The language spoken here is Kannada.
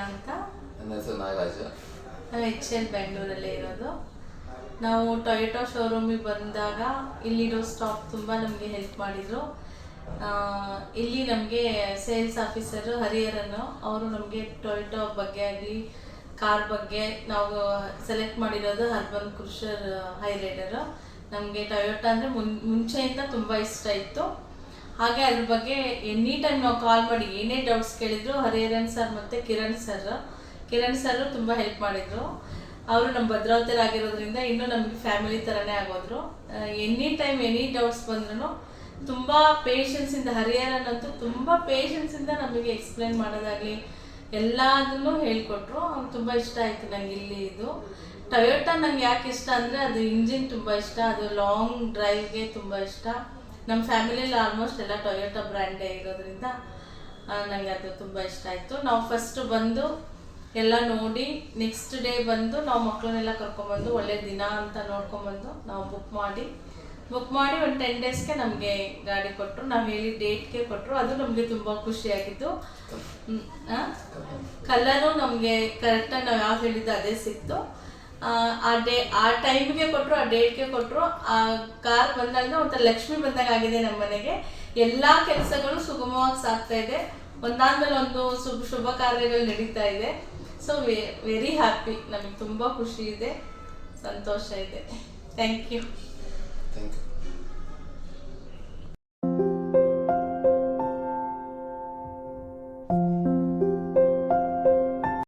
ಅಂತ. ನನ್ನ ಹೆಸರು ನಾಗರಾಜ. ನಾವು HL ಬೆಂಗಳೂರಲ್ಲೇ ಇರೋದು. ನಾವು ಟೊಯೋಟಾ ಶೋರೂಮಿಗೆ ಬಂದಾಗ ಇಲ್ಲಿರೋ ಸ್ಟಾಫ್ ತುಂಬ ನಮಗೆ ಹೆಲ್ಪ್ ಮಾಡಿದರು. ಇಲ್ಲಿ ನಮಗೆ ಸೇಲ್ಸ್ ಆಫೀಸರು ಹರಿಹರನು ಅವರು ನಮಗೆ ಟೊಯೋಟಾ ಬಗ್ಗೆ ಆಗಲಿ ಕಾರ್ ಬಗ್ಗೆ ನಾವು ಸೆಲೆಕ್ಟ್ ಮಾಡಿರೋದು ಅರ್ಬನ್ ಕ್ರೂಷರ್ ಹೈ ರೈಡರು. ನಮಗೆ ಟೊಯೋಟಾ ಅಂದರೆ ಮುಂಚೆಯಿಂದ ತುಂಬ ಇಷ್ಟ ಇತ್ತು. ಹಾಗೆ ಅದ್ರ ಬಗ್ಗೆ ಎನಿ ಟೈಮ್ ನಾವು ಕಾಲ್ ಮಾಡಿ ಏನೇ ಡೌಟ್ಸ್ ಕೇಳಿದ್ರು ಹರಿಹರನ್ ಸರ್ ಮತ್ತು ಕಿರಣ್ ಸರ್ ತುಂಬ ಹೆಲ್ಪ್ ಮಾಡಿದರು. ಅವರು ನಮ್ಮ ಭದ್ರಾವತಿಯರಾಗಿರೋದ್ರಿಂದ ಇನ್ನೂ ನಮಗೆ ಫ್ಯಾಮಿಲಿ ಥರನೇ ಆಗೋದ್ರು. ಎನಿ ಟೈಮ್ ಎನಿ ಡೌಟ್ಸ್ ಬಂದ್ರೂ ತುಂಬ ಪೇಷನ್ಸಿಂದ, ಹರಿಹರನ್ ಅಂತೂ ತುಂಬ ಪೇಷನ್ಸಿಂದ ನಮಗೆ ಎಕ್ಸ್ಪ್ಲೇನ್ ಮಾಡೋದಾಗಲಿ ಎಲ್ಲದನ್ನು ಹೇಳ್ಕೊಟ್ರು. ಅವ್ರು ತುಂಬ ಇಷ್ಟ ಆಯಿತು ನನಗೆ ಇಲ್ಲಿ. ಇದು ಟೊಯೋಟಾ ನಂಗೆ ಯಾಕೆ ಇಷ್ಟ ಅಂದರೆ ಅದು ಇಂಜಿನ್ ತುಂಬ ಇಷ್ಟ, ಅದು ಲಾಂಗ್ ಡ್ರೈವ್ಗೆ ತುಂಬ ಇಷ್ಟ. ನಮ್ಮ ಫ್ಯಾಮಿಲಿಯಲ್ಲಿ ಆಲ್ಮೋಸ್ಟ್ ಎಲ್ಲ ಟೊಯೋಟಾ ಬ್ರ್ಯಾಂಡೇ ಇರೋದ್ರಿಂದ ನನಗೆ ಅದು ತುಂಬ ಇಷ್ಟ ಆಯಿತು. ನಾವು ಫಸ್ಟು ಬಂದು ಎಲ್ಲ ನೋಡಿ ನೆಕ್ಸ್ಟ್ ಡೇ ಬಂದು ನಾವು ಮಕ್ಕಳನ್ನೆಲ್ಲ ಕರ್ಕೊಂಬಂದು ಒಳ್ಳೆ ದಿನ ಅಂತ ನೋಡ್ಕೊಂಬಂದು ನಾವು ಬುಕ್ ಮಾಡಿ ಒಂದು 10 ಡೇಸ್ಗೆ ನಮಗೆ ಗಾಡಿ ಕೊಟ್ಟರು. ನಾವು ಹೇಳಿ ಡೇಟ್ಗೆ ಕೊಟ್ಟರು. ಅದು ನಮಗೆ ತುಂಬ ಖುಷಿಯಾಗಿತ್ತು. ಕಲರು ನಮಗೆ ಕರೆಕ್ಟಾಗಿ ನಾವು ಯಾವ ಹೇಳಿದ್ದು ಅದೇ ಸಿಕ್ತು. ಆ ಟೈಮ್ಗೆ ಕೊಟ್ಟರು, ಆ ಡೇಟ್ಗೆ ಕೊಟ್ಟರು. ಆ ಕಾರ್ ಬಂದಾಗ ಒಂಥರ ಲಕ್ಷ್ಮಿ ಬಂದಾಗ ಆಗಿದೆ ನಮ್ಮ ಮನೆಗೆ. ಎಲ್ಲ ಕೆಲಸಗಳು ಸುಗಮವಾಗಿ ಸಾಗ್ತಾ ಇದೆ. ಒಂದಾದ್ಮೇಲೆ ಒಂದು ಶುಭ ಕಾರ್ಯಗಳು ನಡೀತಾ ಇದೆ. So very happy. ನಮಗೆ ತುಂಬ ಖುಷಿ ಇದೆ, ಸಂತೋಷ ಇದೆ. Thank you.